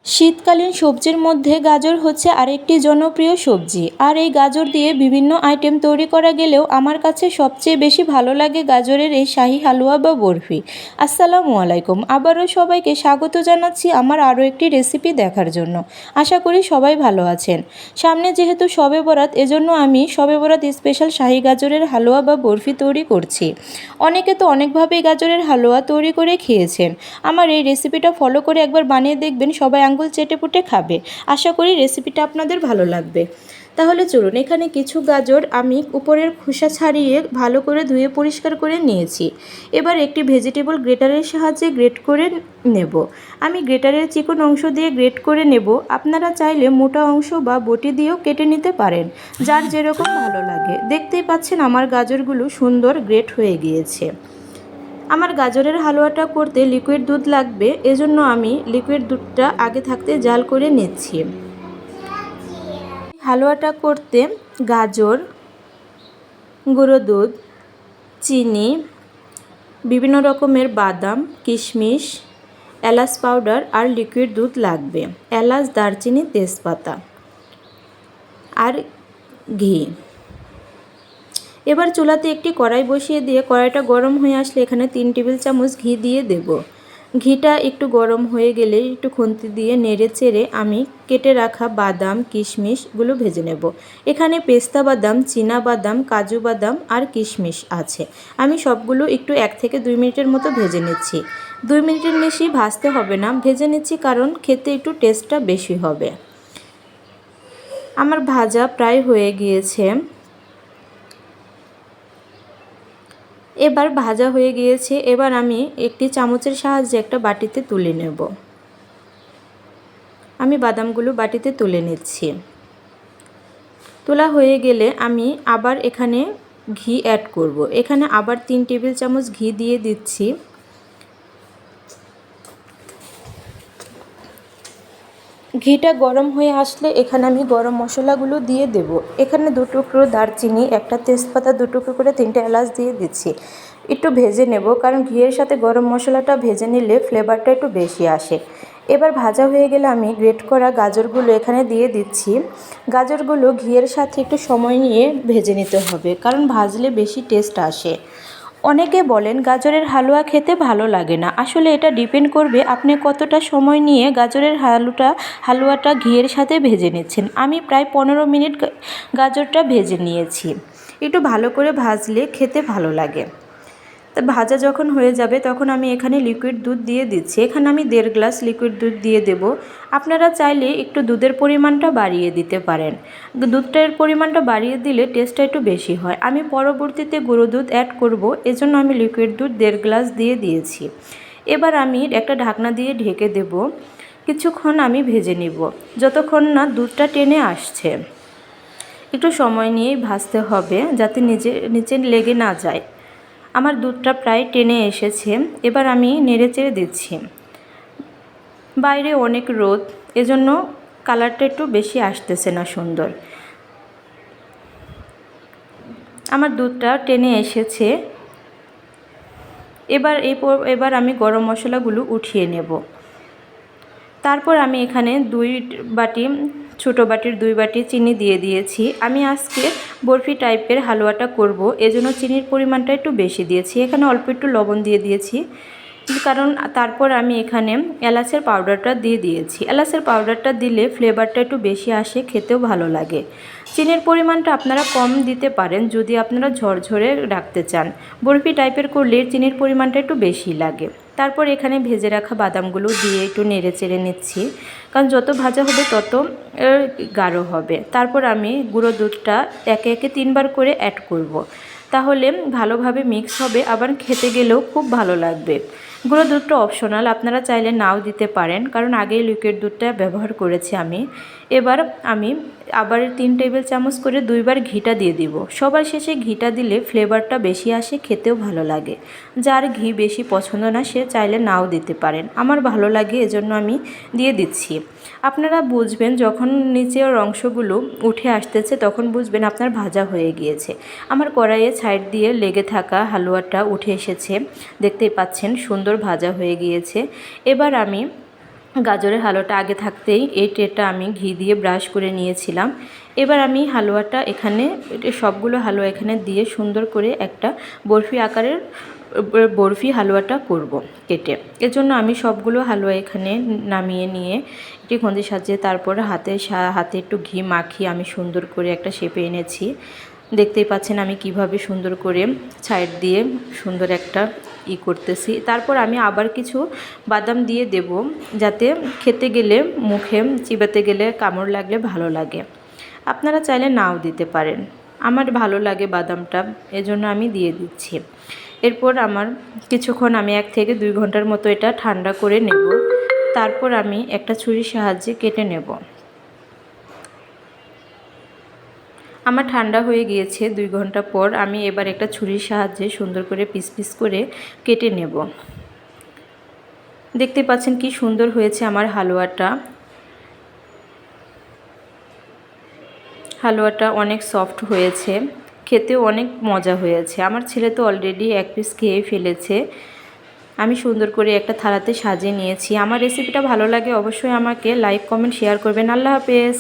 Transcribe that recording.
শীতকালীন সবজির মধ্যে গাজর হচ্ছে আরেকটি জনপ্রিয় সবজি। আর এই গাজর দিয়ে বিভিন্ন আইটেম তৈরি করা গেলেও আমার কাছে সবচেয়ে বেশি ভালো লাগে গাজরের এই শাহী হালুয়া বা বরফি। আসসালামু আলাইকুম, আবারও সবাইকে স্বাগত জানাচ্ছি আমার আরও একটি রেসিপি দেখার জন্য। আশা করি সবাই ভালো আছেন। সামনে যেহেতু শবে বরাত, এজন্য আমি শবে বরাত স্পেশাল শাহী গাজরের হালুয়া বা বরফি তৈরি করছি। অনেকে তো অনেকভাবেই গাজরের হালুয়া তৈরি করে খেয়েছেন। আমার এই রেসিপিটা ফলো করে একবার বানিয়ে দেখবেন, সবাই আঙ্গুল চেটেপুটে খাবে। আশা করি রেসিপিটা আপনাদের ভালো লাগবে। তাহলে চলুন, এখানে কিছু গাজর আমি উপরের খোসা ছাড়িয়ে ভালো করে ধুয়ে পরিষ্কার করে নিয়েছি। এবার একটি ভেজিটেবল গ্রেটারের সাহায্যে গ্রেট করে নেব। আমি গ্রেটারের চিকন অংশ দিয়ে গ্রেট করে নেব। আপনারা চাইলে মোটা অংশ বা বটি দিয়েও কেটে নিতে পারেন, যার যেরকম ভালো লাগে। দেখতেই পাচ্ছেন আমার গাজরগুলো সুন্দর গ্রেট হয়ে গিয়েছে। আমার গাজরের হালুয়াটা করতে লিকুইড দুধ লাগবে, এজন্য আমি লিকুইড দুধটা আগে থাকতে জাল করে নিচ্ছি। হালুয়াটা করতে গাজর, গুঁড়ো দুধ, চিনি, বিভিন্ন রকমের বাদাম, কিশমিশ, এলাচ পাউডার আর লিকুইড দুধ লাগবে, এলাচ, দারচিনি, তেজপাতা আর ঘি। এবার চুলাতে একটি কড়াই বসিয়ে দিয়ে কড়াইটা গরম হয়ে আসলে এখানে 3 টেবিল চামচ ঘি দিয়ে দেব। ঘিটা একটু গরম হয়ে গেলে একটু খুন্তি দিয়ে নেড়ে চেড়ে আমি কেটে রাখা বাদাম, কিশমিশগুলো ভেজে নেব। এখানে পেস্তা বাদাম, চীনা বাদাম, কাজু বাদাম আর কিশমিশ আছে। আমি সবগুলো একটু 1 থেকে 2 মিনিটের মতো ভেজে নিচ্ছি। 2 মিনিটের বেশি ভাজতে হবে না, ভেজে নিচ্ছি কারণ খেতে একটু টেস্টটা বেশি হবে। আমার ভাজা প্রায় হয়ে গিয়েছে। এবার ভাজা হয়ে গিয়েছে, এবার আমি একটি চামচের সাহায্যে একটা বাটিতে তুলে নেব। আমি বাদামগুলো বাটিতে তুলে নিচ্ছি। তোলা হয়ে গেলে আমি আবার এখানে ঘি অ্যাড করব। এখানে আবার 3 টেবিল চামচ ঘি দিয়ে দিচ্ছি। ঘিটা গরম হয়ে আসলে এখানে আমি গরম মশলাগুলো দিয়ে দেব। এখানে 2 টুকরো দারচিনি, একটা তেজপাতা, 2 টুকরো করে 3টে এলাচ দিয়ে দিচ্ছি। একটু ভেজে নেব, কারণ ঘিয়ের সাথে গরম মশলাটা ভেজে নিলে ফ্লেভারটা একটু বেশি আসে। এবার ভাজা হয়ে গেলে আমি গ্রেট করা গাজরগুলো এখানে দিয়ে দিচ্ছি। গাজরগুলো ঘিয়ের সাথে একটু সময় নিয়ে ভেজে নিতে হবে, কারণ ভাজলে বেশি টেস্ট আসে। অনেকে বলেন গাজরের হালুয়া খেতে ভালো লাগে না। আসলে এটা ডিপেন্ড করবে আপনি কতটা সময় নিয়ে গাজরের হালুয়াটা ঘিয়ের সাথে ভেজে নিচ্ছেন। আমি প্রায় 15 মিনিট গাজরটা ভেজে নিয়েছি। একটু ভালো করে ভাজলে খেতে ভালো লাগে। তা ভাজা যখন হয়ে যাবে তখন আমি এখানে লিকুইড দুধ দিয়ে দিচ্ছি। এখানে আমি 1.5 গ্লাস লিকুইড দুধ দিয়ে দেব। আপনারা চাইলে একটু দুধের পরিমাণটা বাড়িয়ে দিতে পারেন। দুধটার পরিমাণটা বাড়িয়ে দিলে টেস্টটা একটু বেশি হয়। আমি পরবর্তীতে গুঁড়ো দুধ অ্যাড করব, এজন্য আমি লিকুইড দুধ 1.5 গ্লাস দিয়ে দিয়েছি। এবার আমি একটা ঢাকনা দিয়ে ঢেকে দেব। কিছুক্ষণ আমি ভেজে নিব, যতক্ষণ না দুধটা টেনে আসছে। একটু সময় নিয়েই ভাজতে হবে, যাতে নিচে লেগে না যায়। আমার দুধটা প্রায় টেনে এসেছে। এবার আমি নেড়েচেড়ে দিচ্ছি। বাইরে অনেক রোদ, এজন্য কালারটা একটু বেশি আসতেছে না সুন্দর। আমার দুধটা টেনে এসেছে। এবার আমি গরম মশলাগুলো উঠিয়ে নেব। তারপর আমি এখানে 2 বাটি, ছোটো বাটির 2 বাটি চিনি দিয়ে দিয়েছি। আমি আজকে বরফি টাইপের হালুয়াটা করব, এজন্য চিনির পরিমাণটা একটু বেশি দিয়েছি। এখানে অল্প একটু লবণ দিয়ে দিয়েছি, কারণ তারপর আমি এখানে এলাচের পাউডারটা দিয়ে দিয়েছি। এলাচের পাউডারটা দিলে ফ্লেভারটা একটু বেশি আসে, খেতেও ভালো লাগে। চিনির পরিমাণটা আপনারা কম দিতে পারেন যদি আপনারা ঝরঝরে রাখতে চান। বরফি টাইপের করলে চিনির পরিমাণটা একটু বেশি লাগে। তারপর এখানে ভেজে রাখা বাদামগুলো দিয়ে একটু নেড়ে চেড়ে নিচ্ছি, কারণ যত ভাজা হবে তত গাঢ় হবে। তারপর আমি গুঁড়ো দুধটা একে একে 3 বার করে অ্যাড করব। তাহলে ভালোভাবে মিক্স হবে, আবার খেতে গেলেও খুব ভালো লাগবে। গুঁড়ো দুধটা অপশনাল, আপনারা চাইলে নাও দিতে পারেন, কারণ আগেই লিকুইড দুধটা ব্যবহার করেছি আমি। এবার আমি আবার 3 টেবিল চামচ করে 2 বার ঘিটা দিয়ে দিব। সবার শেষে ঘিটা দিলে ফ্লেভারটা বেশি আসে, খেতেও ভালো লাগে। যার ঘি বেশি পছন্দ না সে চাইলে নাও দিতে পারেন। আমার ভালো লাগে, এজন্য আমি দিয়ে দিচ্ছি। আপনারা বুঝবেন যখন নিচের অংশগুলো উঠে আসতেছে তখন বুঝবেন আপনার ভাজা হয়ে গিয়েছে। আমার কড়াইয়ে সাইড দিয়ে লেগে থাকা হালুয়াটা উঠে এসেছে, দেখতেই পাচ্ছেন সুন্দর ভাজা হয়ে গিয়েছে। এবার আমি গাজরের হালুয়াটা আগে থাকতেই এই ট্রেটা আমি ঘি দিয়ে ব্রাশ করে নিয়েছিলাম। এবার আমি হালুয়াটা এখানে সবগুলো হালুয়া এখানে দিয়ে সুন্দর করে একটা বরফি আকারের বরফি হালুয়াটা করব কেটে। এজন্য আমি সবগুলো হালুয়া এখানে নামিয়ে নিয়ে একটি খুন্তির সাহায্যে তারপর হাতে একটু ঘি মাখিয়ে আমি সুন্দর করে একটা শেপে এনেছি। দেখতেই পাচ্ছেন আমি কিভাবে সুন্দর করে সাইড দিয়ে সুন্দর একটা করতেছি। তারপর আমি আবার কিছু বাদাম দিয়ে দেব, যাতে খেতে গেলে মুখে চিবাতে গেলে কামড় লাগলে ভালো লাগে। আপনারা চাইলে নাও দিতে পারেন, আমার ভালো লাগে বাদামটা, এজন্য আমি দিয়ে দিচ্ছি। এরপর আমার কিছুক্ষণ আমি 1 থেকে 2 ঘন্টার মতো এটা ঠান্ডা করে নেব। তারপর আমি একটা ছুরির সাহায্যে কেটে নেব। আমার ঠান্ডা হয়ে গিয়েছে 2 ঘন্টা পর। আমি এবার একটা ছুরির সাহায্যে সুন্দর করে পিস পিস করে কেটে নেব। দেখতে পাচ্ছেন কি সুন্দর হয়েছে আমার হালুয়াটা। হালুয়াটা অনেক সফট হয়েছে, খেতেও অনেক মজা হয়েছে। আমার ছেলে তো অলরেডি 1 পিস খেয়ে ফেলেছে। আমি সুন্দর করে একটা থালাতে সাজিয়ে নিয়েছি। আমার রেসিপিটা ভালো লাগে অবশ্যই আমাকে লাইক, কমেন্ট, শেয়ার করবেন। আল্লাহ হাফেজ।